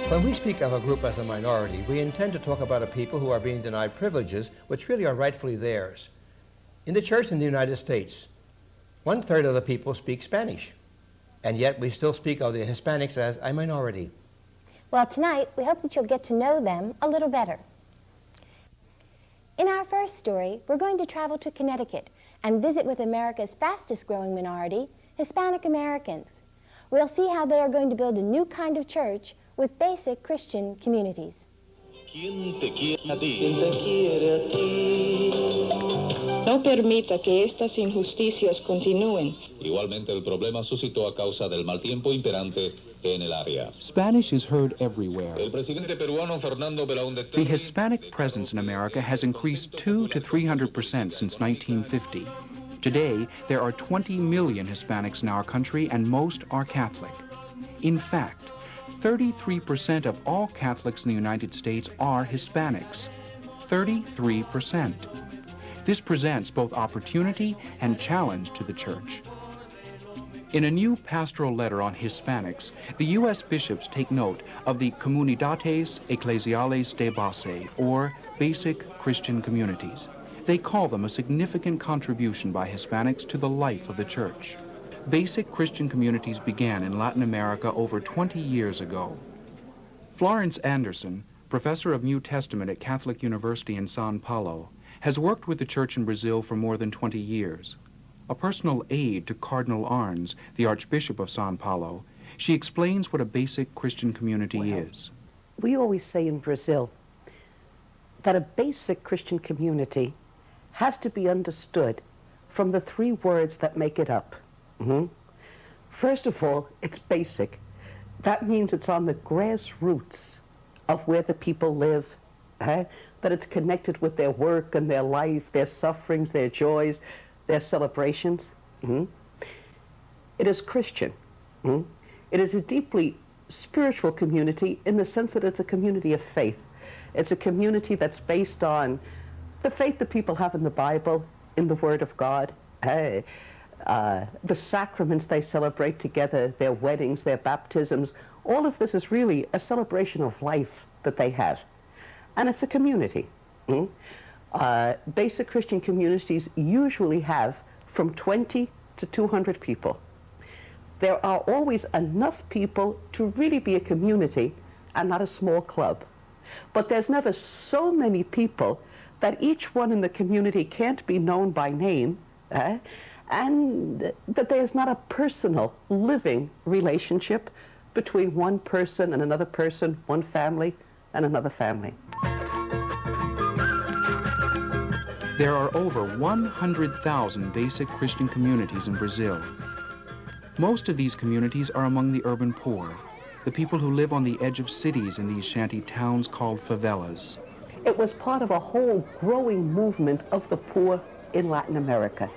When we speak of a group as a minority, we intend to talk about a people who are being denied privileges which really are rightfully theirs. In the church in the United States, 1/3 of the people speak Spanish, and yet we still speak of the Hispanics as a minority. Well, tonight, we hope that you'll get to know them a little better. In our first story, we're going to travel to Connecticut and visit with America's fastest growing minority, Hispanic Americans. We'll see how they are going to build a new kind of church with basic Christian communities. No permita que estas injusticias continúen. Igualmente, el problema suscitó a causa del mal tiempo imperante en el área. Spanish is heard everywhere. El presidente peruano Fernando Belaúnde. The Hispanic presence in America has increased 200 to 300% since 1950. Today, there are 20 million Hispanics in our country, and most are Catholic. In fact, 33% of all Catholics in the United States are Hispanics. 33%. This presents both opportunity and challenge to the church. In a new pastoral letter on Hispanics, the U.S. bishops take note of the Comunidades Eclesiales de Base, or basic Christian communities. They call them a significant contribution by Hispanics to the life of the church. Basic Christian communities began in Latin America over 20 years ago. Florence Anderson, professor of New Testament at Catholic University in São Paulo, has worked with the church in Brazil for more than 20 years. A personal aide to Cardinal Arns, the Archbishop of São Paulo, she explains what a basic Christian community is. We always say in Brazil that a basic Christian community has to be understood from the 3 words that make it up. First of all, it's basic. That means it's on the grassroots of where the people live, that it's connected with their work and their life, their sufferings, their joys, their celebrations. It is Christian. It is a deeply spiritual community in the sense that it's a community of faith. It's a community that's based on the faith that people have in the Bible, in the Word of God, the sacraments they celebrate together, their weddings, their baptisms. All of this is really a celebration of life that they have. And it's a community. Basic Christian communities usually have from 20 to 200 people. There are always enough people to really be a community and not a small club. But there's never so many people that each one in the community can't be known by name, and that there's not a personal, living relationship between one person and another person, one family and another family. There are over 100,000 basic Christian communities in Brazil. Most of these communities are among the urban poor, the people who live on the edge of cities in these shanty towns called favelas. It was part of a whole growing movement of the poor in Latin America.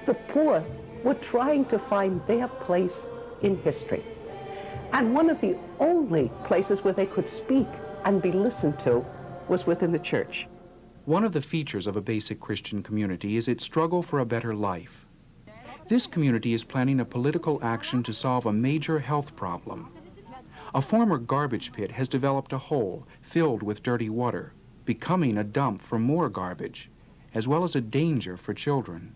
The poor were trying to find their place in history. And one of the only places where they could speak and be listened to was within the church. One of the features of a basic Christian community is its struggle for a better life. This community is planning a political action to solve a major health problem. A former garbage pit has developed a hole filled with dirty water, becoming a dump for more garbage, as well as a danger for children.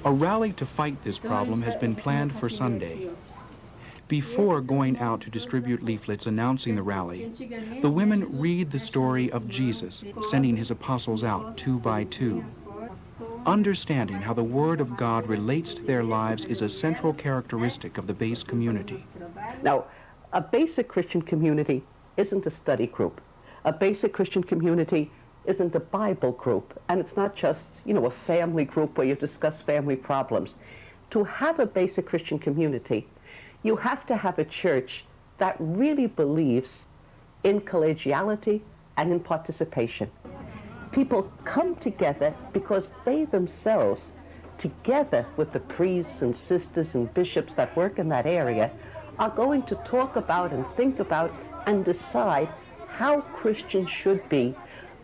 A rally to fight this problem has been planned for Sunday. Before going out to distribute leaflets announcing the rally, the women read the story of Jesus sending his apostles out 2 by 2. Understanding how the Word of God relates to their lives is a central characteristic of the base community. Now, a basic Christian community isn't a study group. A basic Christian community isn't a Bible group, and it's not just, a family group where you discuss family problems. To have a basic Christian community, you have to have a church that really believes in collegiality and in participation. People come together because they themselves, together with the priests and sisters and bishops that work in that area, are going to talk about and think about and decide how Christians should be.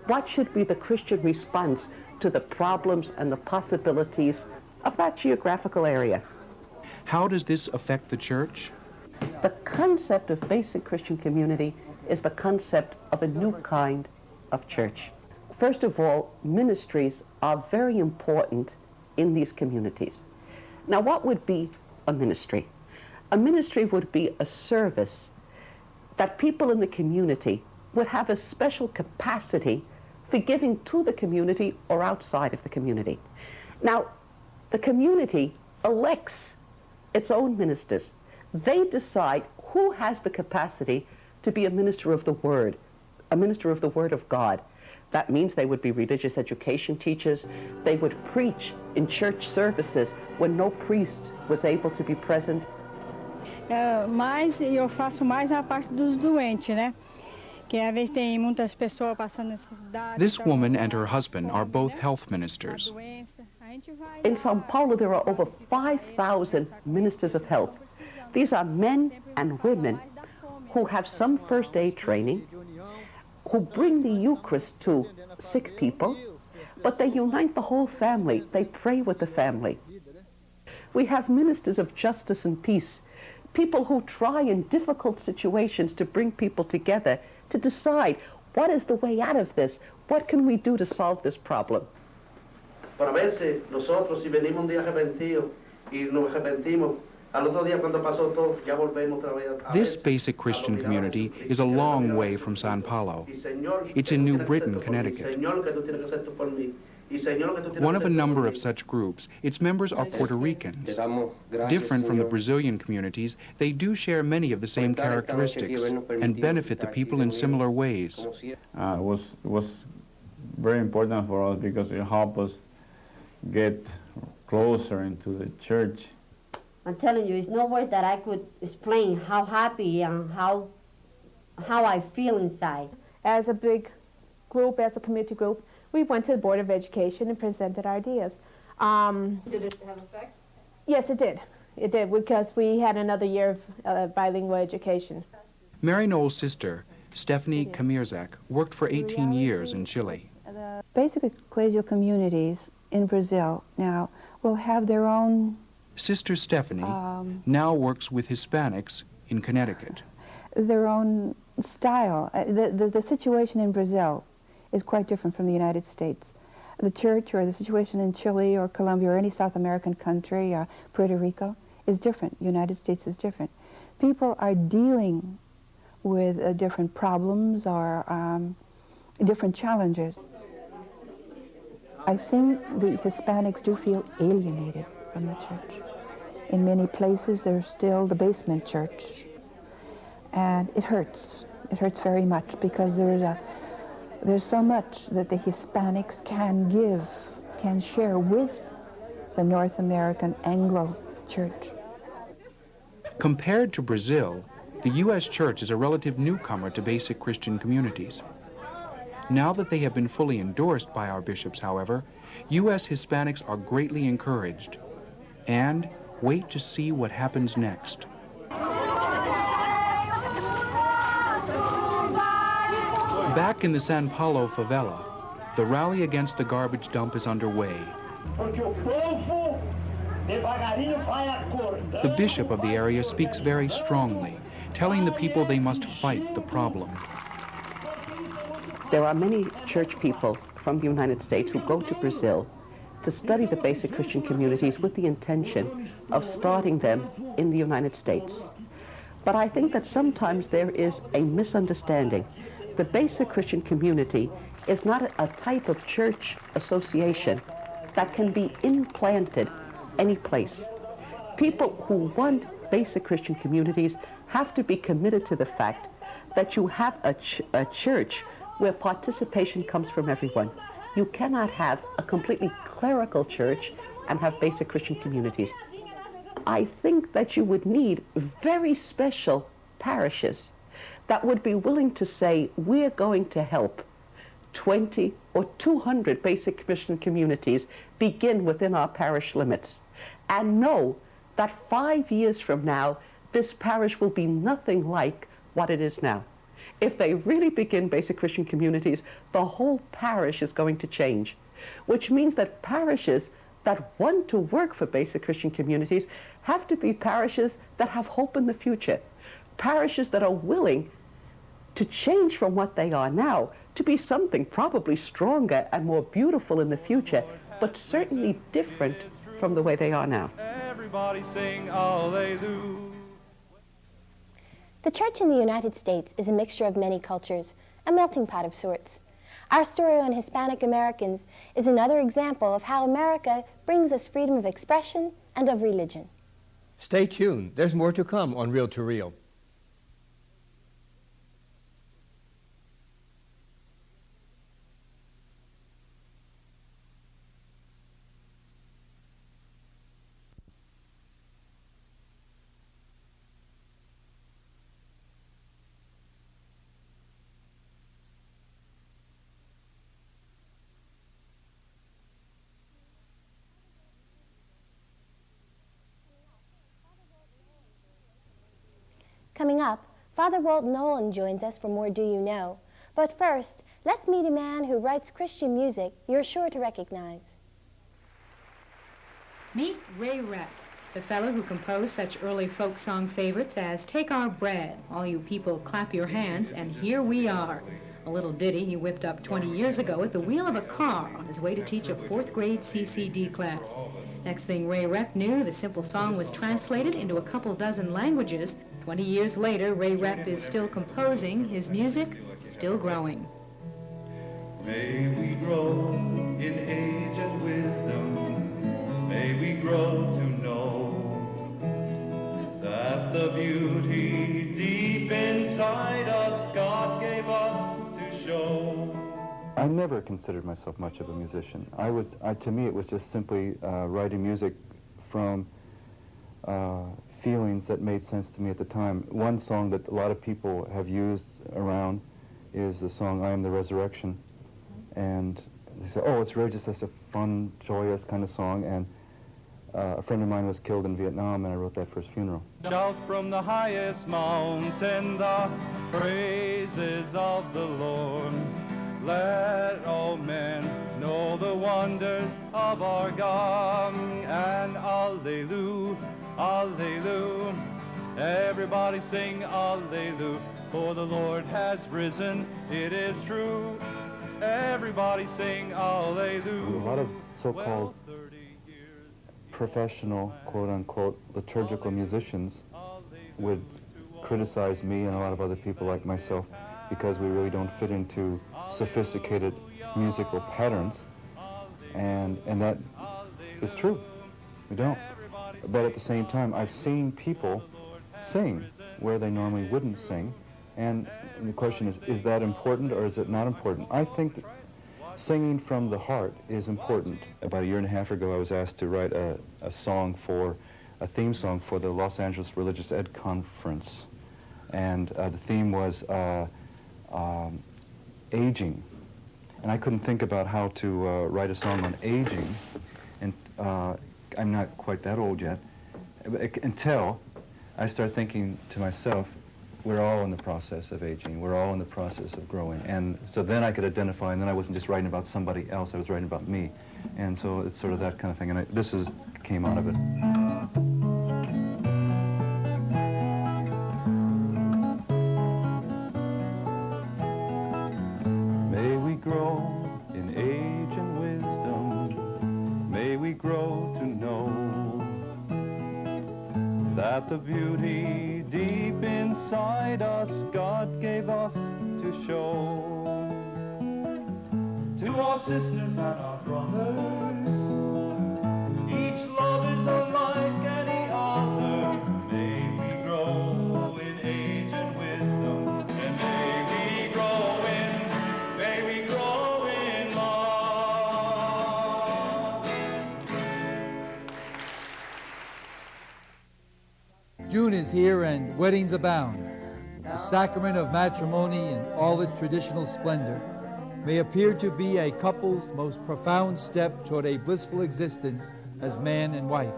What should be the Christian response to the problems and the possibilities of that geographical area? How does this affect the church? The concept of basic Christian community is the concept of a new kind of church. First of all, ministries are very important in these communities. Now, what would be a ministry? A ministry would be a service that people in the community would have a special capacity for giving to the community or outside of the community. Now, the community elects its own ministers. They decide who has the capacity to be a minister of the Word of God. That means they would be religious education teachers. They would preach in church services when no priest was able to be present. Mas eu faço mais a parte dos doentes, né? Que às vezes tem muitas pessoas passando necessidade. This woman and her husband are both health ministers. In Sao Paulo, there are over 5,000 ministers of health. These are men and women who have some first aid training, who bring the Eucharist to sick people, but they unite the whole family. They pray with the family. We have ministers of justice and peace, people who try in difficult situations to bring people together to decide what is the way out of this, what can we do to solve this problem. Por a veces nosotros si venimos un día arrepentidos y nos arrepentimos, al otro día cuando pasó todo ya volvemos otra vez. This basic Christian community is a long way from San Paulo. It's in New Britain, Connecticut. One of a number of such groups, its members are Puerto Ricans. Different from the Brazilian communities, they do share many of the same characteristics and benefit the people in similar ways. It was very important for us because it helped us get closer into the church. I'm telling you, it's no word that I could explain how happy and how I feel inside. As a big group, as a committee group, we went to the Board of Education and presented ideas. Did it have effect? Yes, it did. It did, because we had another year of bilingual education. Mary Noel's sister, Stephanie Kamirzak, worked for 18 years in Chile. Basic ecclesial communities in Brazil now will have their own... Sister Stephanie now works with Hispanics in Connecticut. Their own style. The situation in Brazil is quite different from the United States. The church or the situation in Chile or Colombia or any South American country, Puerto Rico, is different. United States is different. People are dealing with different problems or different challenges. I think the Hispanics do feel alienated from the church. In many places, there's still the basement church. And it hurts. It hurts very much because there's so much that the Hispanics can give, can share with the North American Anglo church. Compared to Brazil, the U.S. church is a relative newcomer to basic Christian communities. Now that they have been fully endorsed by our bishops, however, U.S. Hispanics are greatly encouraged. And wait to see what happens next. Back in the San Paulo favela, the rally against the garbage dump is underway. The bishop of the area speaks very strongly, telling the people they must fight the problem. There are many church people from the United States who go to Brazil to study the basic Christian communities with the intention of starting them in the United States. But I think that sometimes there is a misunderstanding. The basic Christian community is not a type of church association that can be implanted any place. People who want basic Christian communities have to be committed to the fact that you have a church where participation comes from everyone. You cannot have a completely clerical church and have basic Christian communities. I think that you would need very special parishes that would be willing to say, we're going to help 20 or 200 basic Christian communities begin within our parish limits, and know that 5 years from now, this parish will be nothing like what it is now. If they really begin basic Christian communities, the whole parish is going to change, which means that parishes that want to work for basic Christian communities have to be parishes that have hope in the future. parishes that are willing to change from what they are now to be something probably stronger and more beautiful in the future, but certainly different from the way they are now. Everybody sing Alleluia. The church in the United States is a mixture of many cultures, a melting pot of sorts. Our story on Hispanic Americans is another example of how America brings us freedom of expression and of religion. Stay tuned. There's more to come on Reel to Reel. Coming up, Father Walt Nolan joins us for more Do You Know? But first, let's meet a man who writes Christian music you're sure to recognize. Meet Ray Repp, the fellow who composed such early folk song favorites as Take Our Bread, All You People Clap Your Hands, and Here We Are, a little ditty he whipped up 20 years ago at the wheel of a car on his way to teach a 4th grade CCD class. Next thing Ray Repp knew, the simple song was translated into a couple dozen languages. 20 years later, Ray Repp is still composing, his music still growing. May we grow in age and wisdom. May we grow to know that the beauty deep inside us God gave us to show. I never considered myself much of a musician. To me, it was just simply writing music from feelings that made sense to me at the time. One song that a lot of people have used around is the song I Am the Resurrection. And they say, oh, it's really just such a fun, joyous kind of song. And a friend of mine was killed in Vietnam, and I wrote that for his funeral. Shout from the highest mountain the praises of the Lord. Let all men know the wonders of our God. And Alleluia, Alleluia. Everybody sing Alleluia. For the Lord has risen, it is true. Everybody sing Alleluia. A lot of so-called professional, quote-unquote, liturgical musicians would criticize me and a lot of other people like myself because we really don't fit into sophisticated musical patterns, and that is true. We don't. But at the same time, I've seen people sing where they normally wouldn't sing, and the question is that important or is it not important? I think that singing from the heart is important. About a year and a half ago, I was asked to write a theme song for the Los Angeles Religious Ed Conference, and the theme was aging. And I couldn't think about how to write a song on aging, and I'm not quite that old yet, until I started thinking to myself, we're all in the process of aging, we're all in the process of growing. And so then I could identify, and then I wasn't just writing about somebody else, I was writing about me. And so it's sort of that kind of thing, and this came out of it. May we grow in age and wisdom. May we grow to know that the beauty deep inside us God gave us to show. To our sisters and our brothers, each love is unlike any other. May we grow in age and wisdom, and may we grow in love. June is here and weddings abound. The sacrament of matrimony in all its traditional splendor may appear to be a couple's most profound step toward a blissful existence as man and wife.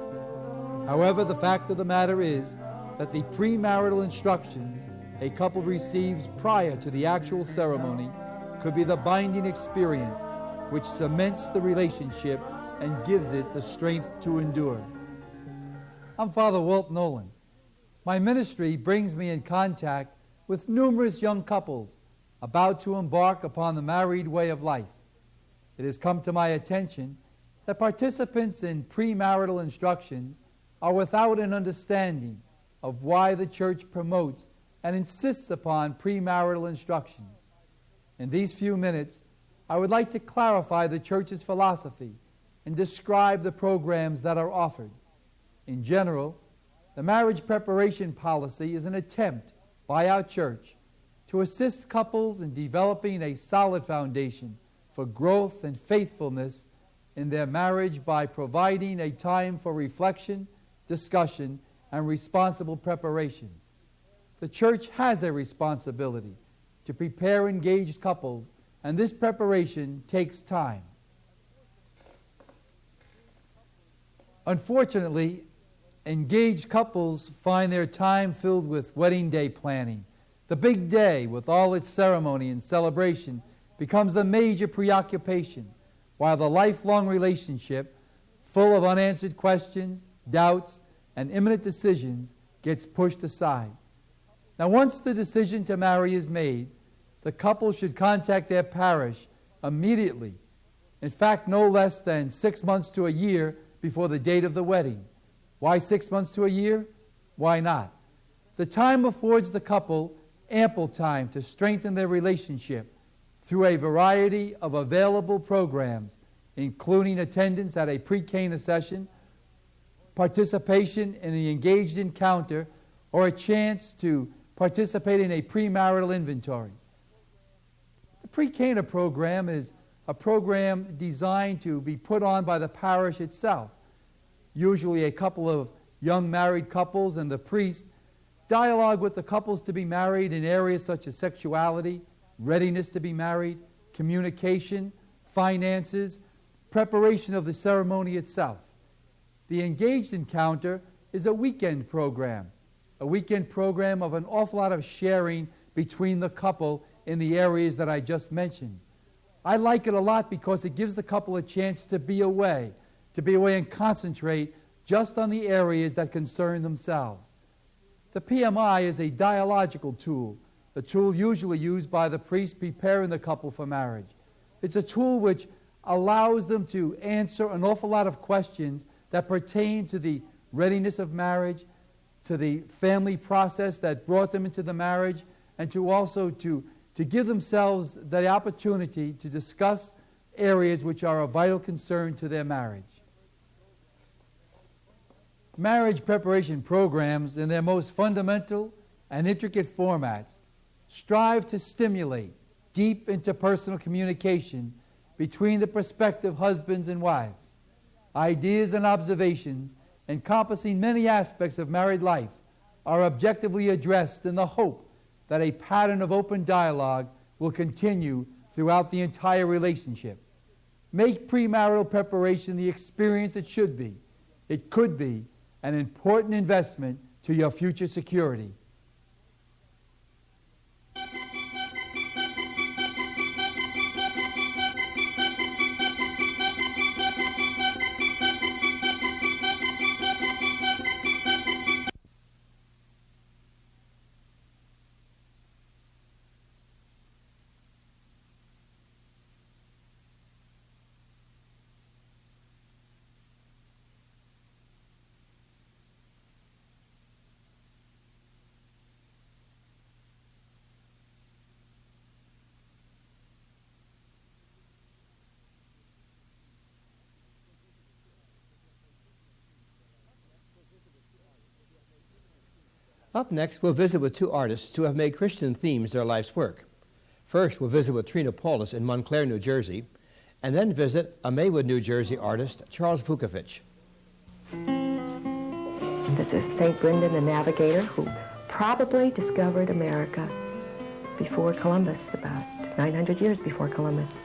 However, the fact of the matter is that the premarital instructions a couple receives prior to the actual ceremony could be the binding experience which cements the relationship and gives it the strength to endure. I'm Father Walt Nolan. My ministry brings me in contact with numerous young couples about to embark upon the married way of life. It has come to my attention that participants in premarital instructions are without an understanding of why the church promotes and insists upon premarital instructions. In these few minutes, I would like to clarify the church's philosophy and describe the programs that are offered. In general, the marriage preparation policy is an attempt by our church to assist couples in developing a solid foundation for growth and faithfulness in their marriage by providing a time for reflection, discussion, and responsible preparation. The church has a responsibility to prepare engaged couples, and this preparation takes time. Unfortunately, engaged couples find their time filled with wedding day planning. The big day, with all its ceremony and celebration, becomes the major preoccupation, while the lifelong relationship, full of unanswered questions, doubts, and imminent decisions, gets pushed aside. Now, once the decision to marry is made, the couple should contact their parish immediately. In fact, no less than 6 months to a year before the date of the wedding. Why 6 months to a year? Why not? The time affords the couple ample time to strengthen their relationship through a variety of available programs, including attendance at a pre-Cana session, participation in the engaged encounter, or a chance to participate in a premarital inventory. The pre-Cana program is a program designed to be put on by the parish itself. Usually a couple of young married couples and the priest dialogue with the couples to be married in areas such as sexuality, readiness to be married, communication, finances, preparation of the ceremony itself. The engaged encounter is a weekend program of an awful lot of sharing between the couple in the areas that I just mentioned. I like it a lot because it gives the couple a chance to be away and concentrate just on the areas that concern themselves. The PMI is a dialogical tool, a tool usually used by the priest preparing the couple for marriage. It's a tool which allows them to answer an awful lot of questions that pertain to the readiness of marriage, to the family process that brought them into the marriage, and to also to give themselves the opportunity to discuss areas which are of vital concern to their marriage. Marriage preparation programs, in their most fundamental and intricate formats, strive to stimulate deep interpersonal communication between the prospective husbands and wives. Ideas and observations encompassing many aspects of married life are objectively addressed in the hope that a pattern of open dialogue will continue throughout the entire relationship. Make premarital preparation the experience it should be. It could be an important investment to your future security. Up next, we'll visit with two artists who have made Christian themes their life's work. First, we'll visit with Trina Paulus in Montclair, New Jersey, and then visit a Maywood, New Jersey artist, Charles Vukovich. This is St. Brendan the Navigator, who probably discovered America before Columbus, about 900 years before Columbus.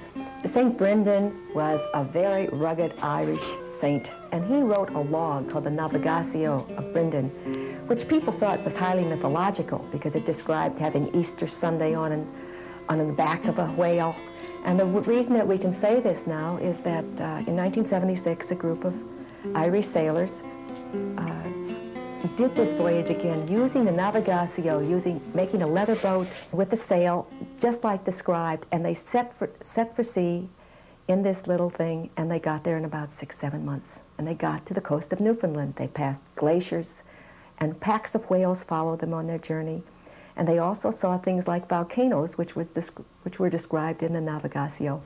St. Brendan was a very rugged Irish saint, and he wrote a log called the Navigatio of Brendan, which people thought was highly mythological because it described having Easter Sunday on the back of a whale. And the reason that we can say this now is that in 1976, a group of Irish sailors did this voyage again using the navigatio, making a leather boat with a sail, just like described, and they set for sea in this little thing, and they got there in about 6-7 months. And they got to the coast of Newfoundland. They passed glaciers, and packs of whales followed them on their journey. And they also saw things like volcanoes, which were described in the navigatio.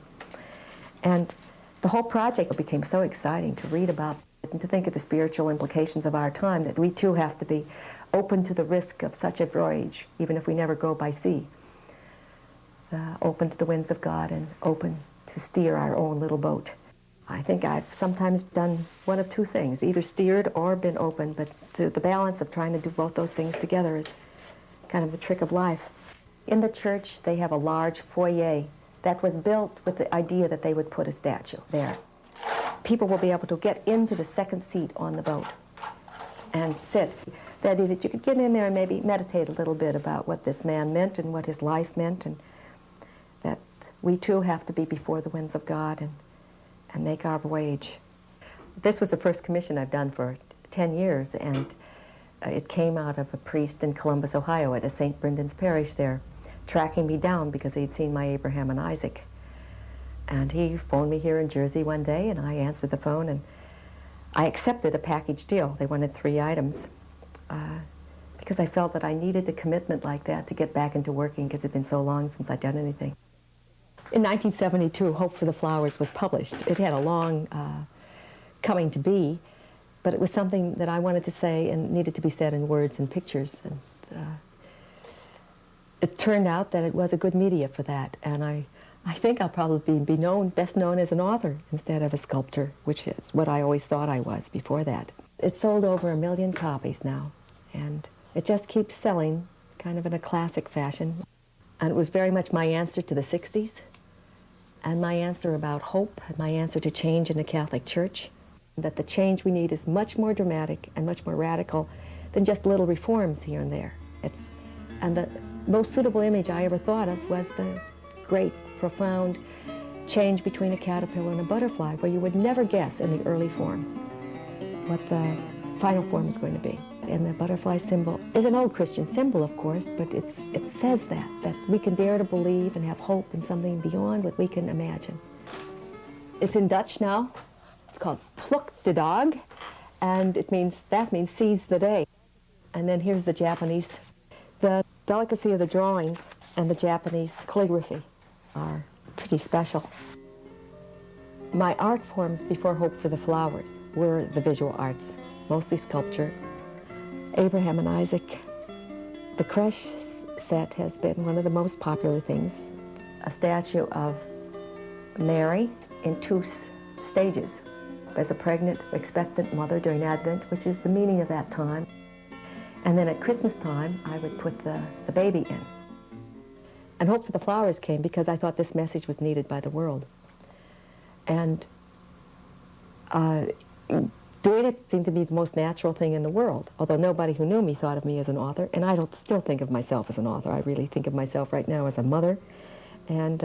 And the whole project became so exciting to read about and to think of the spiritual implications of our time, that we too have to be open to the risk of such a voyage, even if we never go by sea. Open to the winds of God and open to steer our own little boat. I think I've sometimes done one of two things, either steered or been open, but the balance of trying to do both those things together is kind of the trick of life. In the church, they have a large foyer that was built with the idea that they would put a statue there. People will be able to get into the second seat on the boat and sit. The idea that you could get in there and maybe meditate a little bit about what this man meant and what his life meant, and that we too have to be before the winds of God and make our voyage. This was the first commission I've done for 10 years, and it came out of a priest in Columbus, Ohio, at a St. Brendan's parish there, tracking me down because he'd seen my Abraham and Isaac. And he phoned me here in Jersey one day, and I answered the phone, and I accepted a package deal. They wanted 3 items because I felt that I needed a commitment like that to get back into working, because it had been so long since I'd done anything. In 1972, Hope for the Flowers was published. It had a long coming to be, but it was something that I wanted to say and needed to be said in words and pictures. And it turned out that it was a good media for that, and I think I'll probably be best known as an author instead of a sculptor, which is what I always thought I was before that. It's sold over 1 million copies now, and it just keeps selling kind of in a classic fashion. And it was very much my answer to the 60s, and my answer about hope, and my answer to change in the Catholic Church, that the change we need is much more dramatic and much more radical than just little reforms here and there. And the most suitable image I ever thought of was the great, profound change between a caterpillar and a butterfly, where you would never guess in the early form what the final form is going to be. And the butterfly symbol is an old Christian symbol, of course, but it says that we can dare to believe and have hope in something beyond what we can imagine. It's in Dutch now. It's called Pluk de Dag, and that means seize the day. And then here's the Japanese. The delicacy of the drawings and the Japanese calligraphy are pretty special. My art forms before Hope for the Flowers were the visual arts, mostly sculpture. Abraham and Isaac. The creche set has been one of the most popular things. A statue of Mary in 2 stages, as a pregnant, expectant mother during Advent, which is the meaning of that time. And then at Christmas time, I would put the baby in. And Hope for the Flowers came because I thought this message was needed by the world. And doing it seemed to be the most natural thing in the world, although nobody who knew me thought of me as an author, and I don't still think of myself as an author. I really think of myself right now as a mother, and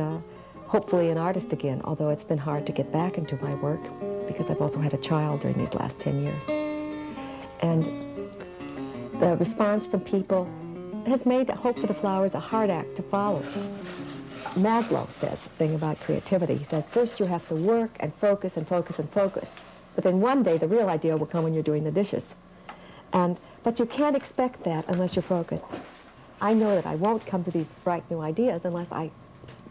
hopefully an artist again, although it's been hard to get back into my work because I've also had a child during these last 10 years. And the response from people has made Hope for the Flowers a hard act to follow. Maslow says a thing about creativity. He says, first you have to work and focus and focus and focus. But then one day the real idea will come when you're doing the dishes. But you can't expect that unless you're focused. I know that I won't come to these bright new ideas unless I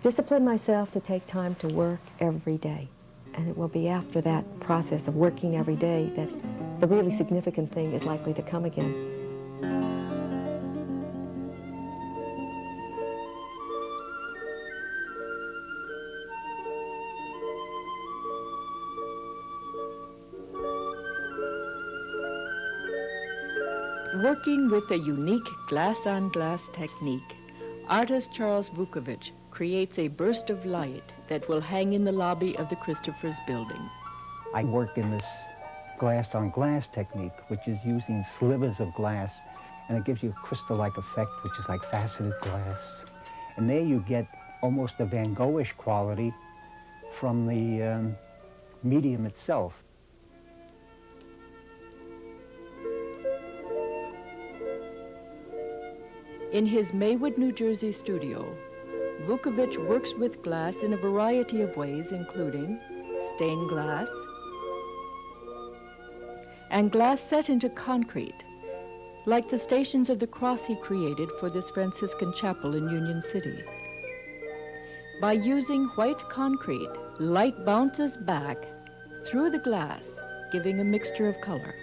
discipline myself to take time to work every day. And it will be after that process of working every day that the really significant thing is likely to come again. Working with a unique glass-on-glass technique, artist Charles Vukovich creates a burst of light that will hang in the lobby of the Christopher's building. I work in this glass-on-glass technique, which is using slivers of glass, and it gives you a crystal-like effect, which is like faceted glass. And there you get almost a Van Gogh-ish quality from the medium itself. In his Maywood, New Jersey studio, Vukovich works with glass in a variety of ways, including stained glass and glass set into concrete, like the Stations of the Cross he created for this Franciscan chapel in Union City. By using white concrete, light bounces back through the glass, giving a mixture of color.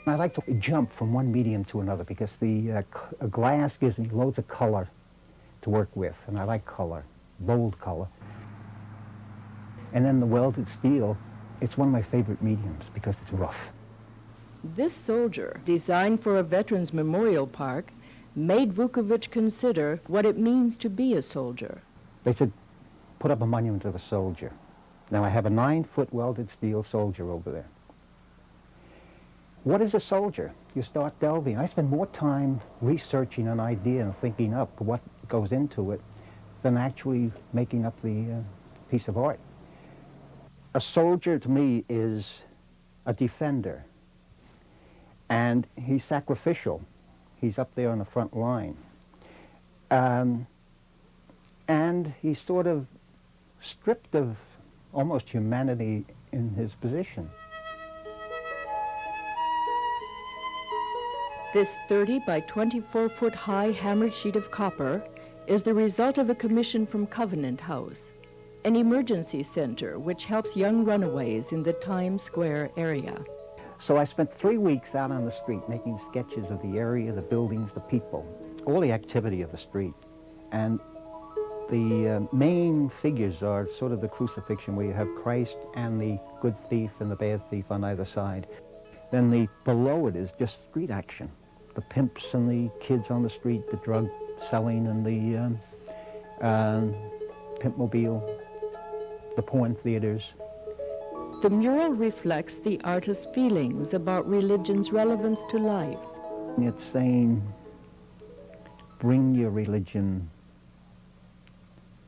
I like to jump from one medium to another because the glass gives me loads of color to work with, and I like color, bold color. And then the welded steel, it's one of my favorite mediums because it's rough. This soldier, designed for a Veterans Memorial Park, made Vukovich consider what it means to be a soldier. They said, put up a monument to the soldier. Now I have a 9-foot welded steel soldier over there. What is a soldier? You start delving. I spend more time researching an idea and thinking up what goes into it than actually making up the piece of art. A soldier to me is a defender, and he's sacrificial. He's up there on the front line. And he's sort of stripped of almost humanity in his position. This 30 by 24-foot high hammered sheet of copper is the result of a commission from Covenant House, an emergency center which helps young runaways in the Times Square area. So I spent 3 weeks out on the street making sketches of the area, the buildings, the people, all the activity of the street. And the main figures are sort of the crucifixion, where you have Christ and the good thief and the bad thief on either side. Then below it is just street action. The pimps and the kids on the street, the drug selling and the pimpmobile, the porn theaters. The mural reflects the artist's feelings about religion's relevance to life. It's saying, bring your religion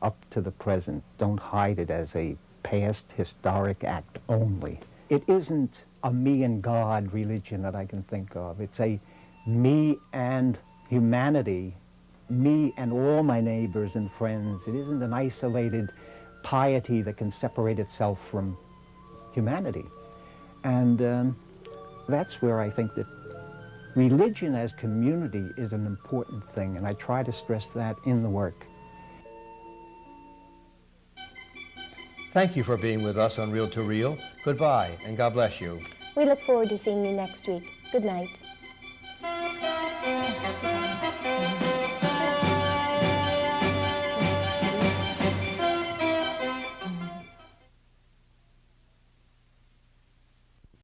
up to the present. Don't hide it as a past historic act only. It isn't a me and God religion that I can think of. It's a me and humanity, me and all my neighbors and friends. It isn't an isolated piety that can separate itself from humanity. And that's where I think that religion as community is an important thing, and I try to stress that in the work. Thank you for being with us on Reel to Reel. Goodbye, and God bless you. We look forward to seeing you next week. Good night.